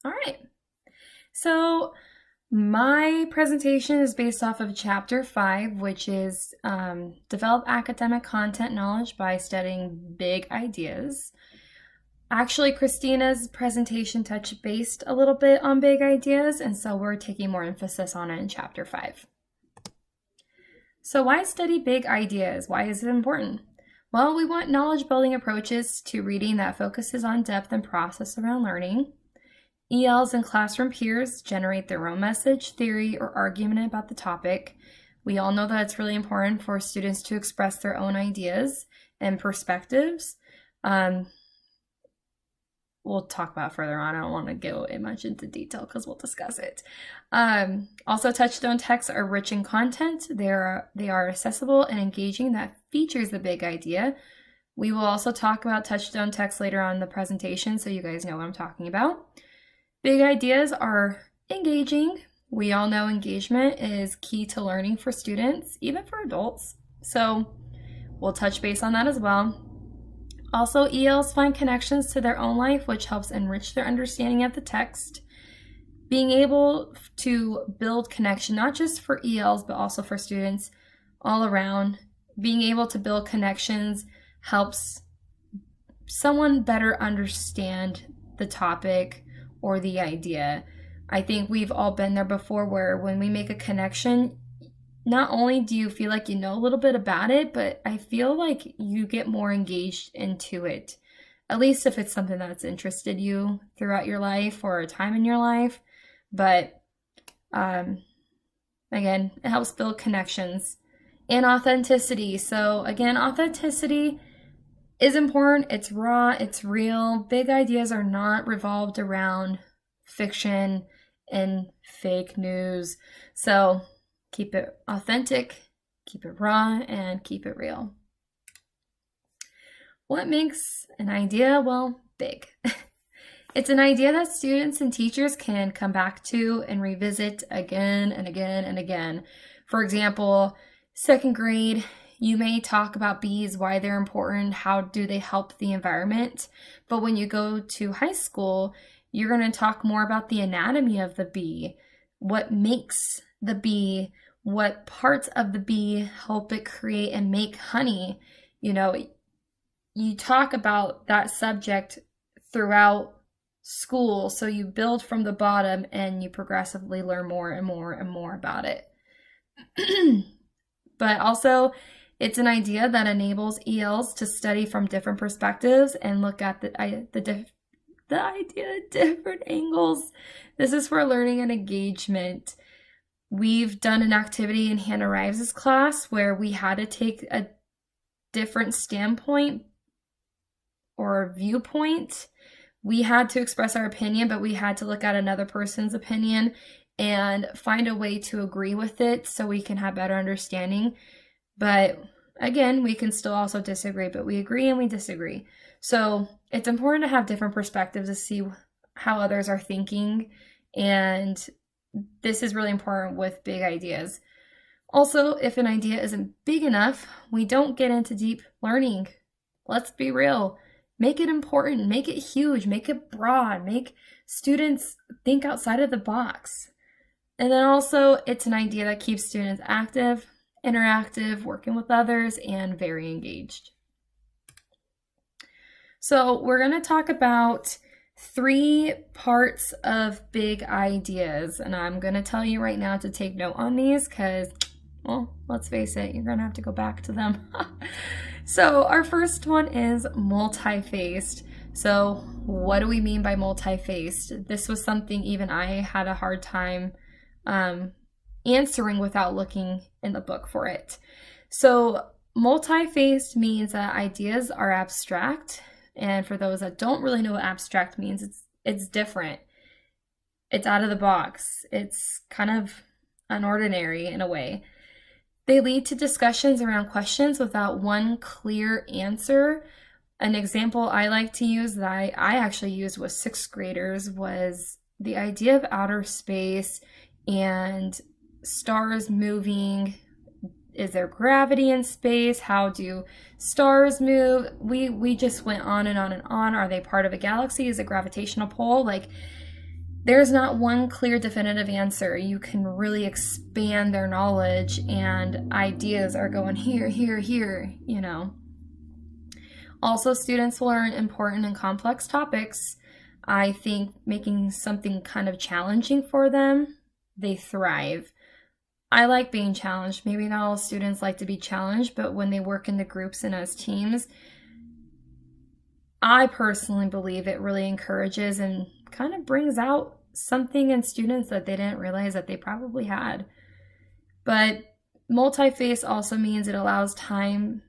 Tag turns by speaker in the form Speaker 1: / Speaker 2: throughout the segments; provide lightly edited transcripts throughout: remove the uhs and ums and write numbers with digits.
Speaker 1: All right. So my presentation is based off of Chapter 5, which is Develop Academic Content Knowledge by Studying Big Ideas. Actually, Christina's presentation touched based a little bit on big ideas, and so we're taking more emphasis on it in Chapter 5. So why study big ideas? Why is it important? Well, we want knowledge-building approaches to reading that focuses on depth and process around learning. ELs and classroom peers generate their own message, theory, or argument about the topic. We all know that it's really important for students to express their own ideas and perspectives. We'll talk about further on. I don't want to go much into detail because we'll discuss it. Also, touchstone texts are rich in content. They are accessible and engaging. That features the big idea. We will also talk about touchstone texts later on in the presentation, so you guys know what I'm talking about. Big ideas are engaging. We all know engagement is key to learning for students, even for adults. So we'll touch base on that as well. Also, ELs find connections to their own life, which helps enrich their understanding of the text. Being able to build connection, not just for ELs, but also for students all around. Being able to build connections helps someone better understand the topic or the idea. I think we've all been there before where when we make a connection, not only do you feel like you know a little bit about it, but I feel like you get more engaged into it. At least if it's something that's interested you throughout your life or a time in your life. But again, it helps build connections and authenticity. So again, authenticity is important. It's raw, it's real. Big ideas are not revolved around fiction and fake news. So keep it authentic, keep it raw, and keep it real. What makes an idea? Well, big. It's an idea that students and teachers can come back to and revisit again and again and again. For example, second grade, you may talk about bees, why they're important, how do they help the environment. But when you go to high school, you're going to talk more about the anatomy of the bee, what makes the bee, what parts of the bee help it create and make honey. You know, you talk about that subject throughout school, so you build from the bottom and you progressively learn more and more and more about it. But also, it's an idea that enables ELs to study from different perspectives and look at the idea at different angles. This is for learning and engagement. We've done an activity in Hannah Rives' class where we had to take a different standpoint or viewpoint. We had to express our opinion, but we had to look at another person's opinion and find a way to agree with it so we can have better understanding. But again, we can still also disagree, but we agree and we disagree. So it's important to have different perspectives to see how others are thinking, and this is really important with big ideas. Also, if an idea isn't big enough, we don't get into deep learning. Let's be real. Make it important, make it huge, make it broad, make students think outside of the box. And then also, it's an idea that keeps students active, interactive, working with others, and very engaged. So we're going to talk about 3 parts of big ideas, and I'm going to tell you right now to take note on these because, well, let's face it, you're going to have to go back to them. So our first one is multifaced. So what do we mean by multifaced? This was something even I had a hard time answering without looking in the book for it. So multifaced means that ideas are abstract. And for those that don't really know what abstract means, it's different. It's out of the box. It's kind of unordinary in a way. They lead to discussions around questions without one clear answer. An example I like to use that I actually used with 6th graders was the idea of outer space and stars moving. Is there gravity in space? How do stars move? We just went on and on and on. Are they part of a galaxy? Is it gravitational pull? Like, there's not one clear definitive answer. You can really expand their knowledge, and ideas are going here, here, here, you know. Also, students will learn important and complex topics. I think making something kind of challenging for them, they thrive. I like being challenged. Maybe not all students like to be challenged, but when they work in the groups and as teams, I personally believe it really encourages and kind of brings out something in students that they didn't realize that they probably had. But multi-faced also means it allows times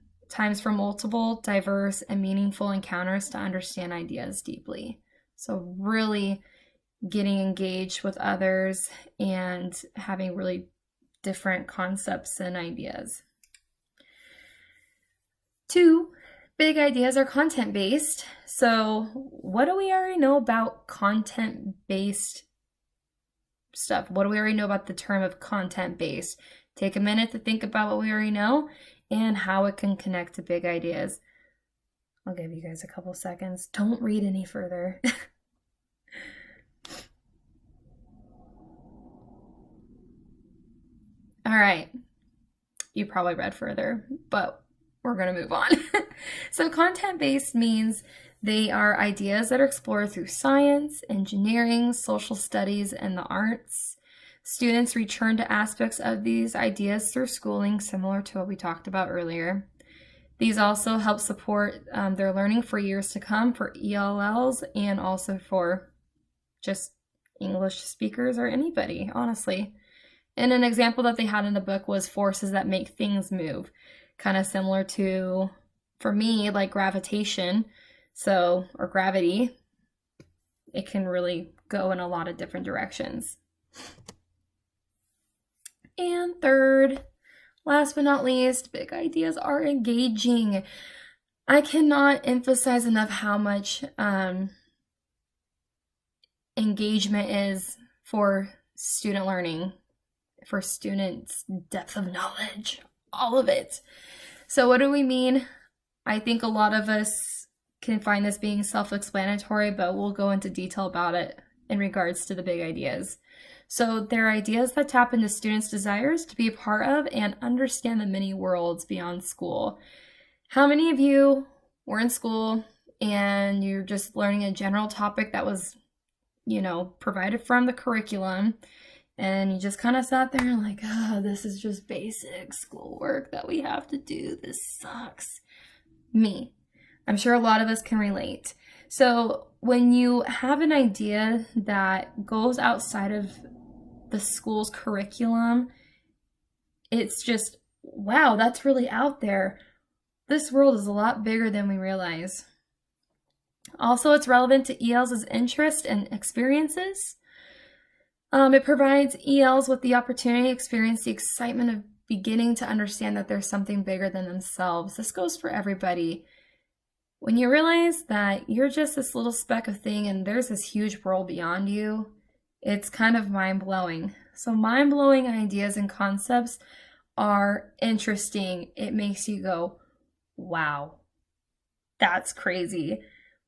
Speaker 1: for multiple, diverse, and meaningful encounters to understand ideas deeply. So really getting engaged with others and having really different concepts and ideas. 2, big ideas are content-based. So what do we already know about content-based stuff? What do we already know about the term of content-based? Take a minute to think about what we already know and how it can connect to big ideas. I'll give you guys a couple seconds. Don't read any further. All right. You probably read further, but we're going to move on. So content-based means they are ideas that are explored through science, engineering, social studies, and the arts. Students return to aspects of these ideas through schooling, similar to what we talked about earlier. These also help support their learning for years to come for ELLs and also for just English speakers or anybody, honestly. And an example that they had in the book was forces that make things move, kind of similar to, for me, like gravitation, or gravity. It can really go in a lot of different directions. And 3rd, last but not least, big ideas are engaging. I cannot emphasize enough how much engagement is for student learning, for students' depth of knowledge, all of it. So what do we mean? I think a lot of us can find this being self-explanatory, but we'll go into detail about it in regards to the big ideas. So they're ideas that tap into students' desires to be a part of and understand the many worlds beyond school. How many of you were in school and you're just learning a general topic that was, provided from the curriculum, and you just kind of sat there and like, oh, this is just basic schoolwork that we have to do. This sucks. Me. I'm sure a lot of us can relate. So when you have an idea that goes outside of the school's curriculum, it's just, wow, that's really out there. This world is a lot bigger than we realize. Also, it's relevant to ELs' interest and experiences. It provides ELs with the opportunity to experience the excitement of beginning to understand that there's something bigger than themselves. This goes for everybody. When you realize that you're just this little speck of thing and there's this huge world beyond you, it's kind of mind-blowing. So mind-blowing ideas and concepts are interesting. It makes you go, wow, that's crazy.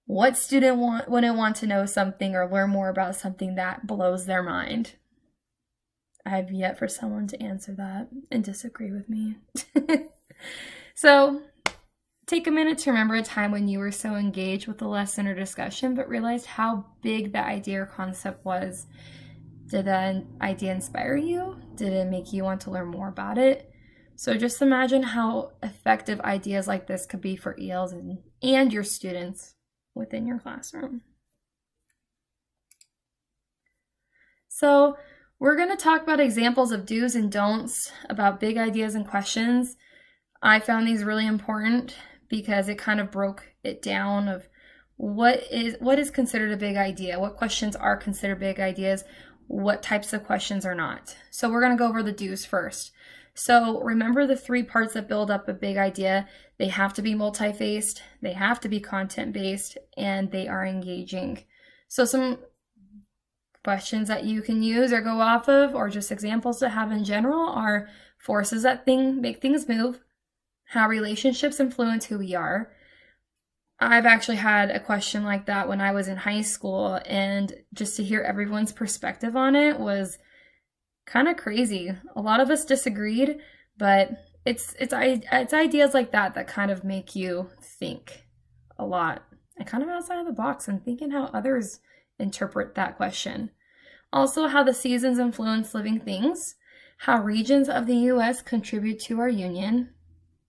Speaker 1: What student wouldn't want to know something or learn more about something that blows their mind? I've yet for someone to answer that and disagree with me. So take a minute to remember a time when you were so engaged with the lesson or discussion, but realized how big that idea or concept was. Did that idea inspire you? Did it make you want to learn more about it? So just imagine how effective ideas like this could be for ELs and your students within your classroom. So we're going to talk about examples of do's and don'ts about big ideas and questions. I found these really important because it kind of broke it down of what is considered a big idea, what questions are considered big ideas, what types of questions are not. So we're going to go over the do's first. So remember the 3 parts that build up a big idea. They have to be multi-faced, they have to be content-based, and they are engaging. So some questions that you can use or go off of, or just examples to have in general, are forces that make things move, how relationships influence who we are, I've actually had a question like that when I was in high school, and just to hear everyone's perspective on it was kind of crazy. A lot of us disagreed, but it's ideas like that that kind of make you think a lot and kind of outside of the box and thinking how others interpret that question. Also, how the seasons influence living things, how regions of the US contribute to our union.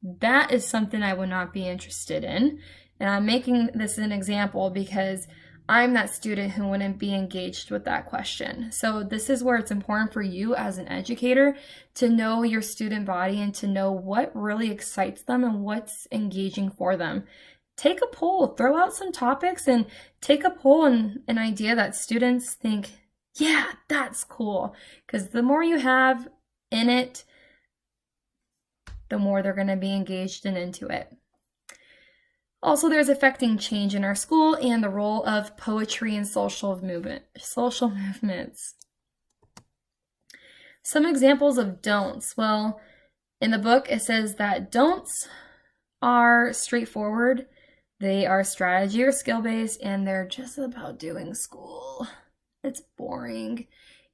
Speaker 1: That is something I would not be interested in. And I'm making this an example because I'm that student who wouldn't be engaged with that question. So this is where it's important for you as an educator to know your student body and to know what really excites them and what's engaging for them. Take a poll, throw out some topics and take a poll and an idea that students think, yeah, that's cool. Because the more you have in it, the more they're going to be engaged and into it. Also, there's affecting change in our school and the role of poetry and social movements. Some examples of don'ts. Well, in the book, it says that don'ts are straightforward. They are strategy or skill-based, and they're just about doing school. It's boring.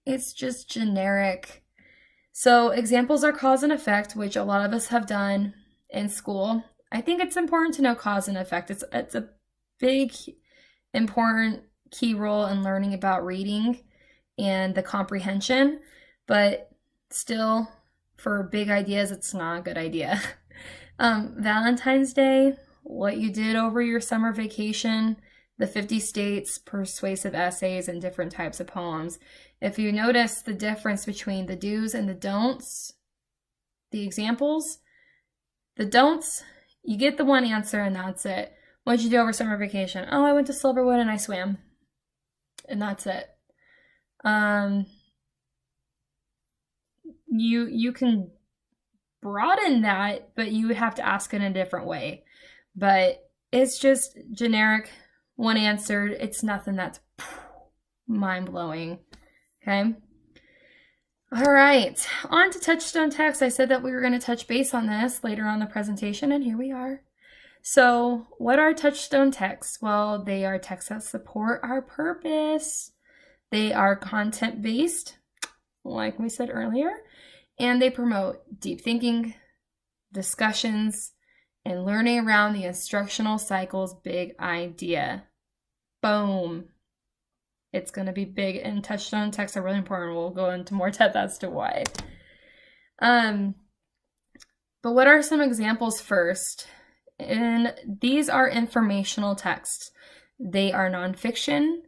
Speaker 1: It's just generic. So examples are cause and effect, which a lot of us have done in school. I think it's important to know cause and effect. It's a big, important key role in learning about reading and the comprehension, but still, for big ideas, it's not a good idea. Valentine's Day, what you did over your summer vacation, the 50 states, persuasive essays, and different types of poems. If you notice the difference between the do's and the don'ts, the examples, the don'ts, you get the one answer and that's it. What did you do over summer vacation? Oh, I went to Silverwood and I swam. And that's it. You can broaden that, but you would have to ask in a different way. But it's just generic, one answer. It's nothing that's mind-blowing. Okay? All right, on to touchstone text. I said that we were going to touch base on this later on in the presentation, and here we are. So what are touchstone texts? Well, they are texts that support our purpose. They are content-based, like we said earlier, and they promote deep thinking, discussions, and learning around the instructional cycle's big idea. Boom. It's going to be big, and touchstone texts are really important. We'll go into more depth as to why. But what are some examples first? And these are informational texts. They are nonfiction.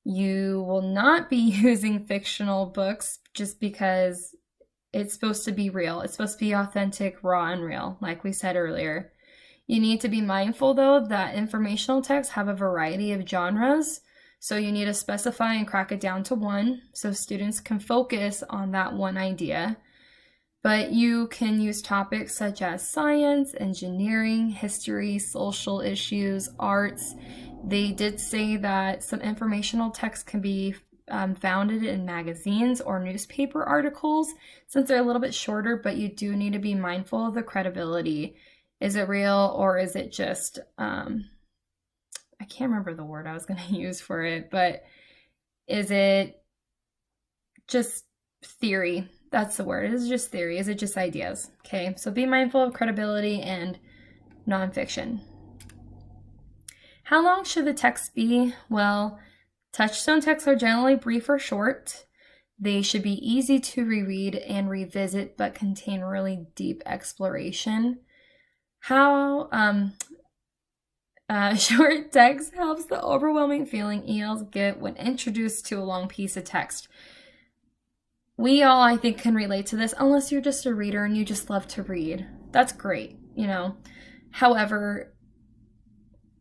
Speaker 1: You will not be using fictional books just because it's supposed to be real. It's supposed to be authentic, raw, and real, like we said earlier. You need to be mindful, though, that informational texts have a variety of genres. So you need to specify and crack it down to one so students can focus on that one idea. But you can use topics such as science, engineering, history, social issues, arts. They did say that some informational texts can be founded in magazines or newspaper articles since they're a little bit shorter, but you do need to be mindful of the credibility. Is it real or is it just... I can't remember the word I was going to use for it, but is it just theory? That's the word. Is it just theory? Is it just ideas? Okay, so be mindful of credibility and nonfiction. How long should the text be? Well, touchstone texts are generally brief or short. They should be easy to reread and revisit, but contain really deep exploration. Short text helps the overwhelming feeling ELs get when introduced to a long piece of text. We all, I think, can relate to this, unless you're just a reader and you just love to read. That's great, you know. However,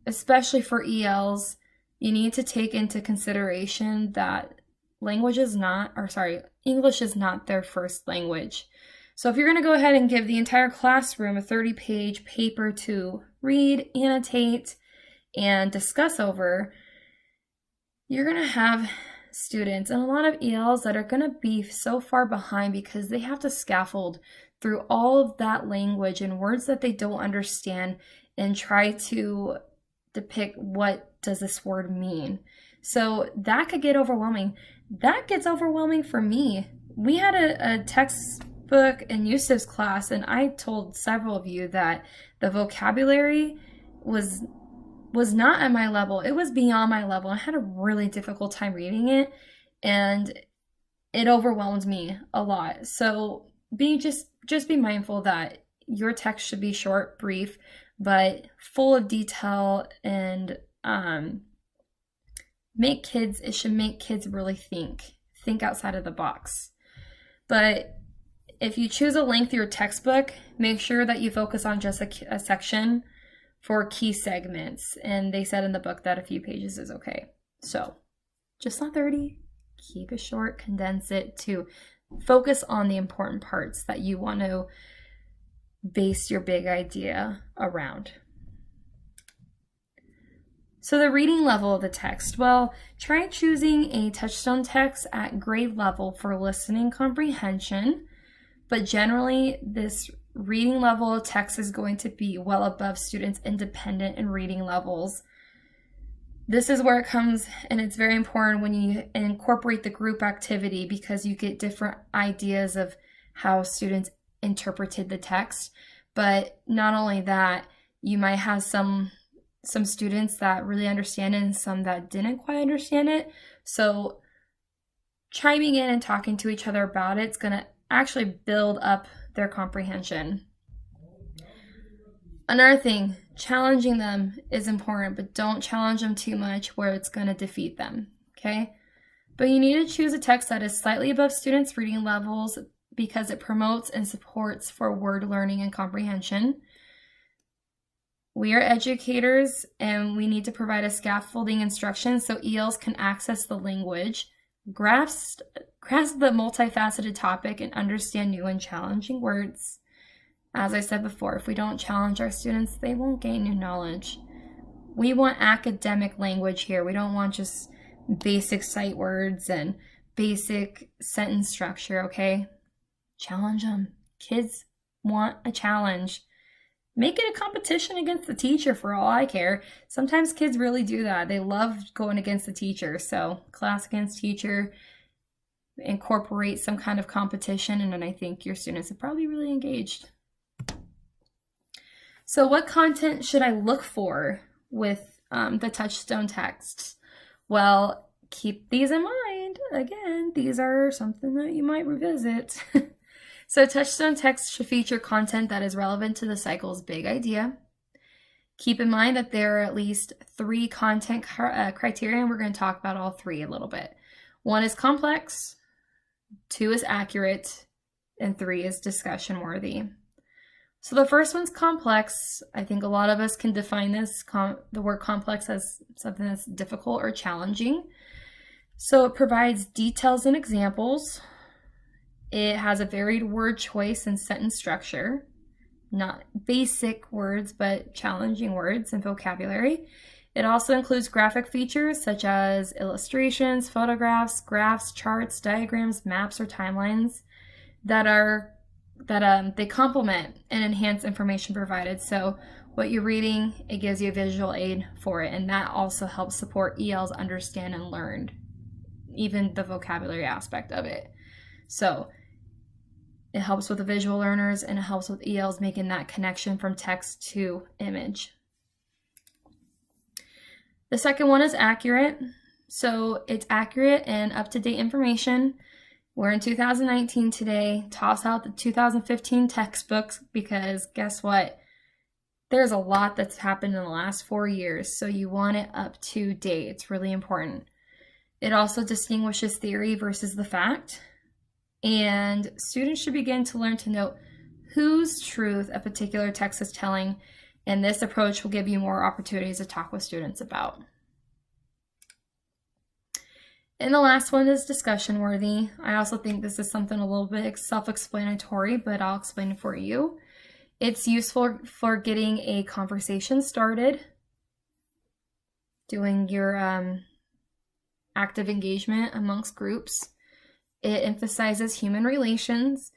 Speaker 1: especially for ELs, you need to take into consideration that English is not their first language. So if you're going to go ahead and give the entire classroom a 30-page paper to read, annotate, and discuss over, you're going to have students and a lot of ELs that are going to be so far behind because they have to scaffold through all of that language and words that they don't understand and try to depict what does this word mean. So that could get overwhelming. That gets overwhelming for me. We had a textbook and uses class, and I told several of you that the vocabulary was not at my level. It was beyond my level. I had a really difficult time reading it, and it overwhelmed me a lot. So just be mindful that your text should be short, brief, but full of detail, and it should make kids really think outside of the box. But if you choose a lengthier textbook, make sure that you focus on just a section for key segments. And they said in the book that a few pages is okay. So just not 30, keep it short, condense it to focus on the important parts that you want to base your big idea around. So the reading level of the text. Well, try choosing a touchstone text at grade level for listening comprehension, but generally this reading level of text is going to be well above students' independent and reading levels. This is where it comes, and it's very important when you incorporate the group activity, because you get different ideas of how students interpreted the text. But not only that, you might have some students that really understand it and some that didn't quite understand it. So chiming in and talking to each other about it's going to actually build up their comprehension. Another thing, challenging them is important, but don't challenge them too much where it's going to defeat them, okay? But you need to choose a text that is slightly above students' reading levels because it promotes and supports for word learning and comprehension. We are educators, and we need to provide a scaffolding instruction so ELs can access the language, grasp the multifaceted topic, and understand new and challenging words. As I said before, if we don't challenge our students, they won't gain new knowledge. We want academic language here. We don't want just basic sight words and basic sentence structure, okay? Challenge them. Kids want a challenge. Make it a competition against the teacher for all I care. Sometimes kids really do that. They love going against the teacher. So class against teacher, incorporate some kind of competition, and then I think your students are probably really engaged. So what content should I look for with the touchstone texts? Well, keep these in mind. Again, these are something that you might revisit. So touchstone text should feature content that is relevant to the cycle's big idea. Keep in mind that there are at least 3 content criteria, and we're going to talk about all 3 a little bit. 1 is complex, 2 is accurate, and 3 is discussion worthy. So the first one's complex. I think a lot of us can define this, the word complex, as something that's difficult or challenging. So it provides details and examples. It has a varied word choice and sentence structure, not basic words, but challenging words and vocabulary. It also includes graphic features such as illustrations, photographs, graphs, charts, diagrams, maps, or timelines that they complement and enhance information provided. So what you're reading, it gives you a visual aid for it, and that also helps support ELs understand and learn, even the vocabulary aspect of it. So it helps with the visual learners, and it helps with ELs making that connection from text to image. The second one is accurate. So it's accurate and up-to-date information. We're in 2019 today. Toss out the 2015 textbooks, because guess what? There's a lot that's happened in the last 4 years, so you want it up to date. It's really important. It also distinguishes theory versus the fact. And students should begin to learn to note whose truth a particular text is telling, and this approach will give you more opportunities to talk with students about. And the last one is discussion worthy. I also think this is something a little bit self-explanatory, but I'll explain it for you. It's useful for getting a conversation started, doing your active engagement amongst groups. It emphasizes human relations,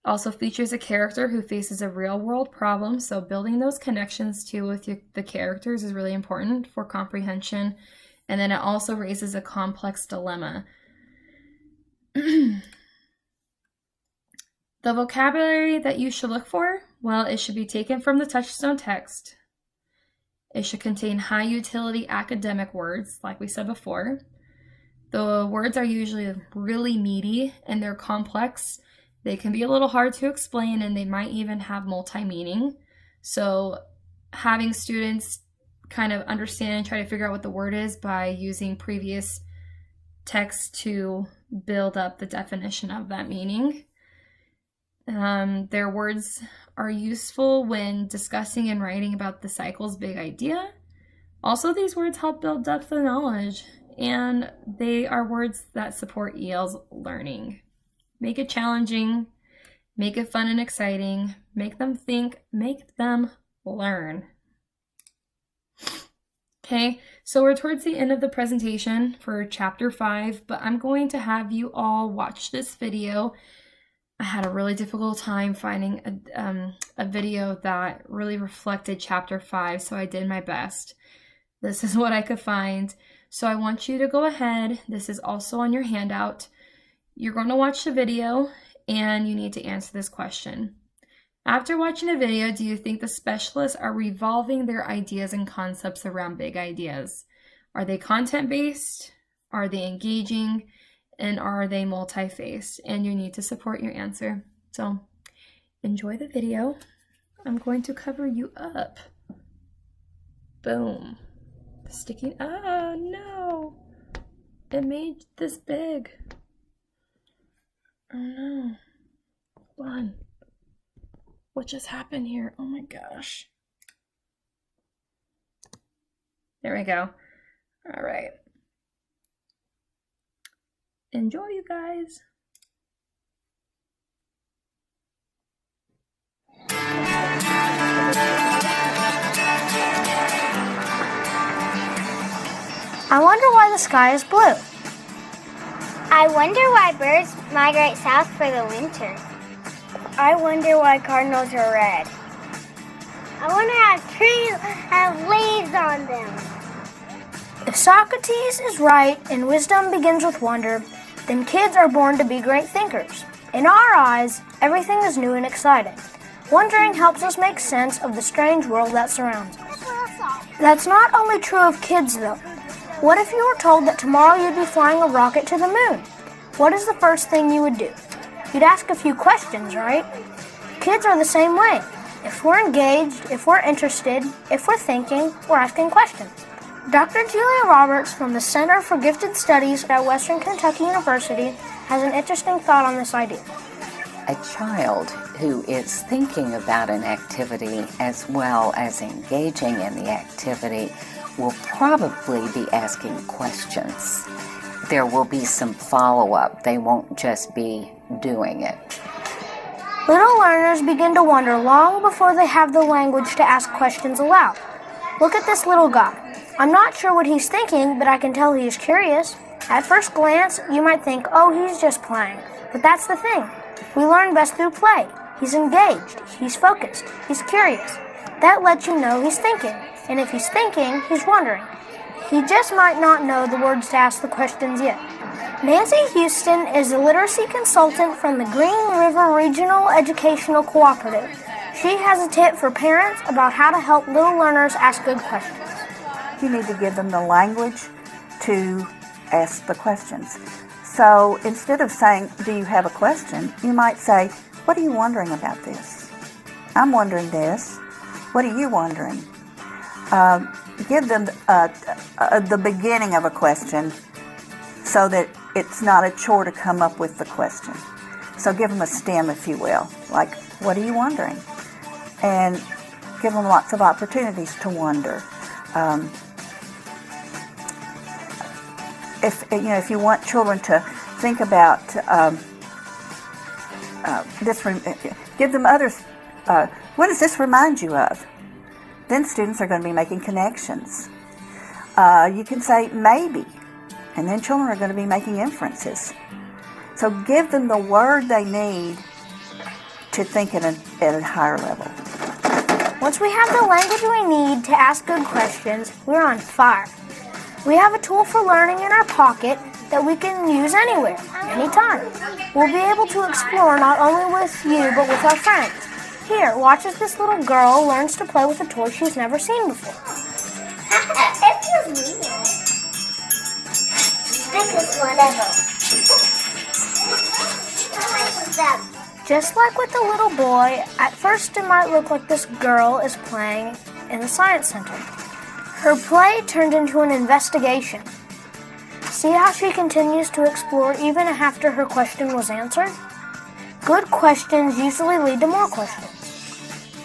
Speaker 1: Also features a character who faces a real-world problem, so building those connections too with the characters is really important for comprehension. And then it also raises a complex dilemma. The vocabulary that you should look for, well, it should be taken from the touchstone text. It should contain high utility academic words, like we said before. The words are usually really meaty and they're complex. They can be a little hard to explain and they might even have multi-meaning. So having students kind of understand and try to figure out what the word is by using previous text to build up the definition of that meaning. Their words are useful when discussing and writing about the cycle's big idea. Also, these words help build depth of knowledge, and they are words that support EL's learning. Make it challenging, make it fun and exciting, make them think, make them learn. Okay, so we're towards the end of the presentation for chapter 5, but I'm going to have you all watch this video. I had a really difficult time finding a video that really reflected chapter 5, so I did my best. This is what I could find. So I want you to go ahead. This is also on your handout. You're going to watch the video and you need to answer this question. After watching the video, do you think the specialists are revolving their ideas and concepts around big ideas? Are they content-based? Are they engaging? And are they multi-faced? And you need to support your answer. So enjoy the video. I'm going to cover you up. Boom. Sticking, oh no. It made this big. Oh no. Hold on. What just happened here? Oh my gosh. There we go. All right. Enjoy, you guys.
Speaker 2: I wonder why the sky is blue.
Speaker 3: I wonder why birds migrate south for the winter.
Speaker 4: I wonder why cardinals are red.
Speaker 3: I wonder how trees have leaves on them.
Speaker 2: If Socrates is right and wisdom begins with wonder, then kids are born to be great thinkers. In our eyes, everything is new and exciting. Wondering helps us make sense of the strange world that surrounds us. That's not only true of kids, though. What if you were told that tomorrow you'd be flying a rocket to the moon? What is the first thing you would do? You'd ask a few questions, right? Kids are the same way. If we're engaged, if we're interested, if we're thinking, we're asking questions. Dr. Julia Roberts from the Center for Gifted Studies at Western Kentucky University has an interesting thought on this idea.
Speaker 5: A child who is thinking about an activity as well as engaging in the activity will probably be asking questions. There will be some follow-up. They won't just be doing it.
Speaker 2: Little learners begin to wonder long before they have the language to ask questions aloud. Look at this little guy. I'm not sure what he's thinking, but I can tell he's curious. At first glance, you might think, oh, he's just playing. But that's the thing. We learn best through play. He's engaged, he's focused, he's curious. That lets you know he's thinking. And if he's thinking, he's wondering. He just might not know the words to ask the questions yet. Nancy Houston is a literacy consultant from the Green River Regional Educational Cooperative. She has a tip for parents about how to help little learners ask good questions.
Speaker 6: You need to give them the language to ask the questions. So instead of saying, do you have a question? You might say, what are you wondering about this? I'm wondering this. What are you wondering? Give them the beginning of a question so that it's not a chore to come up with the question. So give them a stem, if you will, like, what are you wondering? And give them lots of opportunities to wonder. If you want children to think about this, give them others. What does this remind you of? Then students are going to be making connections. You can say maybe, and then children are going to be making inferences. So give them the word they need to think at a higher level.
Speaker 2: Once we have the language we need to ask good questions, we're on fire. We have a tool for learning in our pocket that we can use anywhere, anytime. We'll be able to explore not only with you, but with our friends. Here, watch as this little girl learns to play with a toy she's never seen before.
Speaker 3: It was me. Because whatever.
Speaker 2: Just like with the little boy, at first it might look like this girl is playing in the science center. Her play turned into an investigation. See how she continues to explore even after her question was answered? Good questions usually lead to more questions.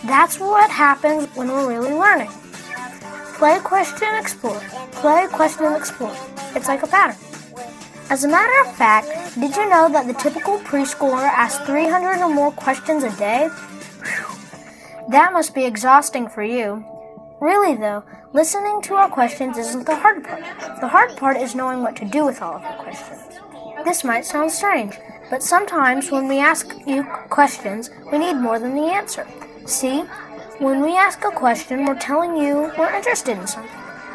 Speaker 2: That's what happens when we're really learning. Play, question, explore. Play, question, explore. It's like a pattern. As a matter of fact, did you know that the typical preschooler asks 300 or more questions a day? Whew. That must be exhausting for you. Really though, listening to our questions isn't the hard part. The hard part is knowing what to do with all of our questions. This might sound strange, but sometimes when we ask you questions, we need more than the answer. See, when we ask a question, we're telling you we're interested in something.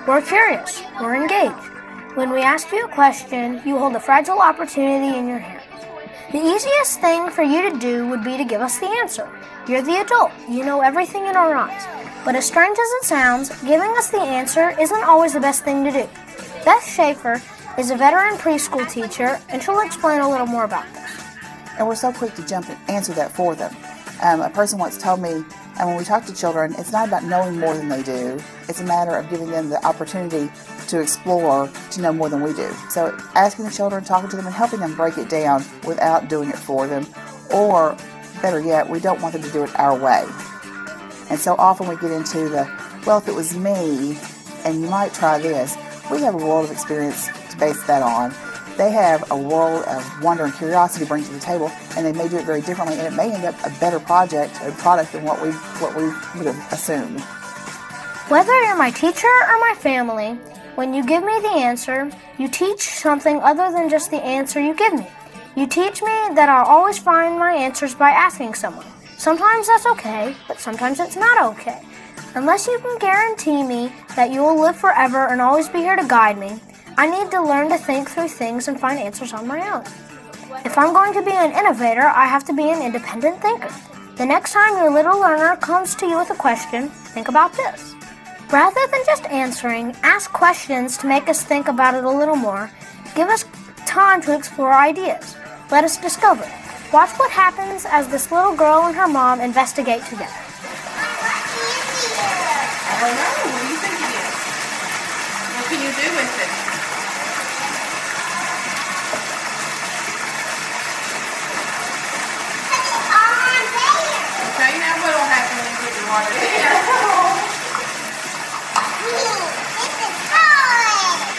Speaker 2: We're curious. We're engaged. When we ask you a question, you hold a fragile opportunity in your hands. The easiest thing for you to do would be to give us the answer. You're the adult. You know everything in our eyes. But as strange as it sounds, giving us the answer isn't always the best thing to do. Beth Schaefer is a veteran preschool teacher, and she'll explain a little more about this.
Speaker 7: And we're so quick to jump and answer that for them. A person once told me, and when we talk to children, it's not about knowing more than they do. It's a matter of giving them the opportunity to explore, to know more than we do. So asking the children, talking to them, and helping them break it down without doing it for them. Or, better yet, we don't want them to do it our way. And so often we get into the, well, if it was me, and you might try this. We have a world of experience to base that on. They have a world of wonder and curiosity to bring to the table, and they may do it very differently, and it may end up a better project, a product than what we would have assumed.
Speaker 2: Whether you're my teacher or my family, when you give me the answer, you teach something other than just the answer you give me. You teach me that I'll always find my answers by asking someone. Sometimes that's okay, but sometimes it's not okay. Unless you can guarantee me that you will live forever and always be here to guide me, I need to learn to think through things and find answers on my own. If I'm going to be an innovator, I have to be an independent thinker. The next time your little learner comes to you with a question, think about this. Rather than just answering, ask questions to make us think about it a little more. Give us time to explore ideas. Let us discover. Watch what happens as this little girl and her mom investigate together.
Speaker 8: I don't know. What do you think it is? What can you do with it? Okay, now what will happen when you put the water in?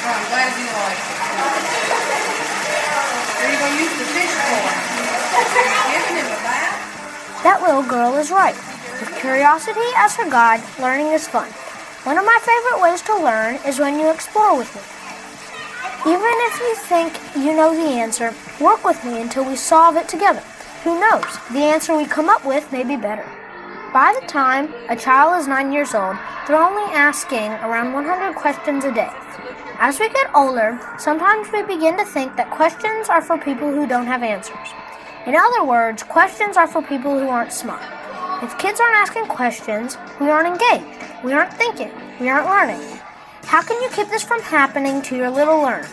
Speaker 8: Oh, I'm glad you like it. What are you going to use the fish for? Giving him a bath?
Speaker 2: That little girl is right. With curiosity as her guide, learning is fun. One of my favorite ways to learn is when you explore with me. Even if you think you know the answer, work with me until we solve it together. Who knows? The answer we come up with may be better. By the time a child is 9 years old, they're only asking around 100 questions a day. As we get older, sometimes we begin to think that questions are for people who don't have answers. In other words, questions are for people who aren't smart. If kids aren't asking questions, we aren't engaged, we aren't thinking, we aren't learning. How can you keep this from happening to your little learner?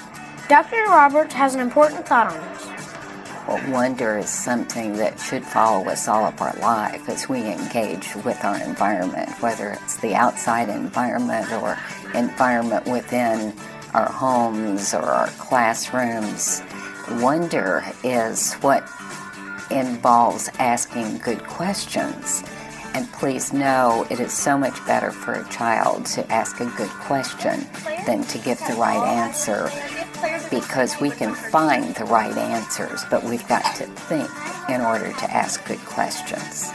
Speaker 2: Dr. Roberts has an important thought on this.
Speaker 5: Well, wonder is something that should follow us all of our life as we engage with our environment, whether it's the outside environment or environment within our homes or our classrooms. Wonder is what involves asking good questions. And please know it is so much better for a child to ask a good question than to give the right answer, because we can find the right answers, but we've got to think in order to ask good questions.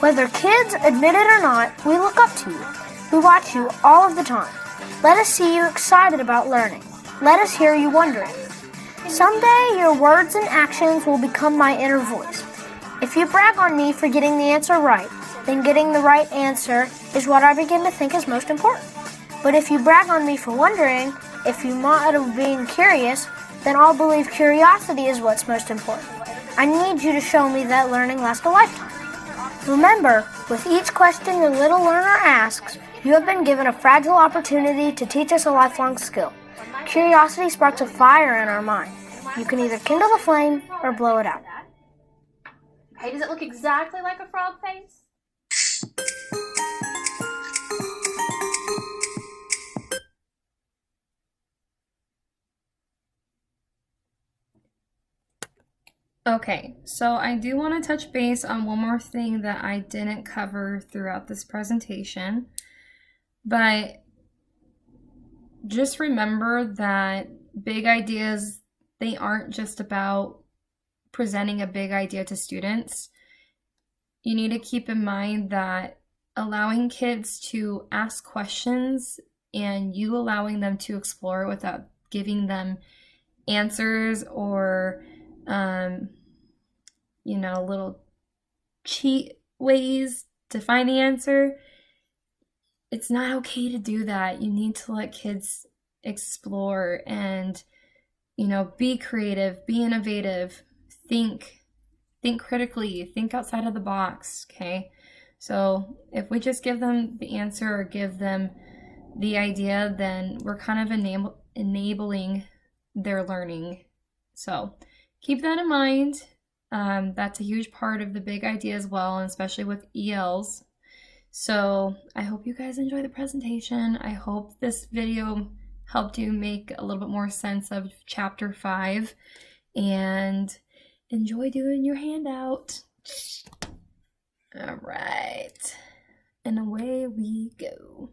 Speaker 2: Whether kids admit it or not, we look up to you. We watch you all of the time. Let us see you excited about learning. Let us hear you wondering. Someday your words and actions will become my inner voice. If you brag on me for getting the answer right, then getting the right answer is what I begin to think is most important. But if you brag on me for wondering, if you mock of being curious, then I'll believe curiosity is what's most important. I need you to show me that learning lasts a lifetime. Remember, with each question your little learner asks, you have been given a fragile opportunity to teach us a lifelong skill. Curiosity sparks a fire in our mind. You can either kindle the flame or blow it out.
Speaker 9: Hey, does it look exactly like a frog face?
Speaker 1: Okay, so I do want to touch base on one more thing that I didn't cover throughout this presentation, but just remember that big ideas, they aren't just about presenting a big idea to students. You need to keep in mind that allowing kids to ask questions and you allowing them to explore without giving them answers or little cheat ways to find the answer. It's not okay to do that. You need to let kids explore and, be creative, be innovative, think critically, think outside of the box, okay? So if we just give them the answer or give them the idea, then we're kind of enabling their learning. So keep that in mind. That's a huge part of the big idea as well, and especially with ELs. So I hope you guys enjoy the presentation. I hope this video helped you make a little bit more sense of Chapter 5, and enjoy doing your handout. All right, and away we go.